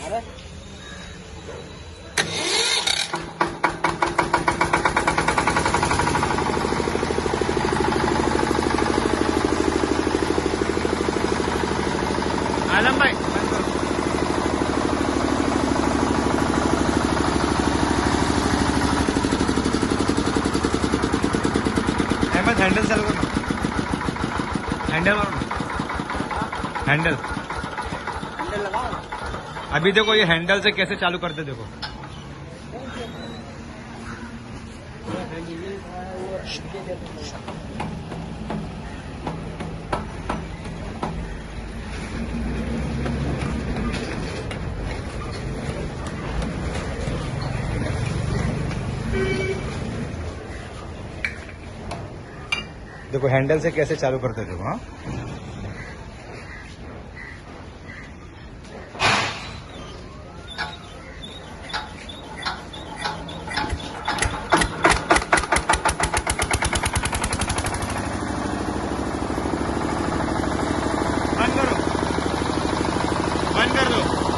आलम भाई अहमद हैंडल चालू करो, हैंडल मारो, हैंडल लगाओ। अभी देखो ये हैंडल से कैसे चालू करते देखो। देखो हैंडल से कैसे चालू करते देखो। हाँ बंद करो, बंद कर दो।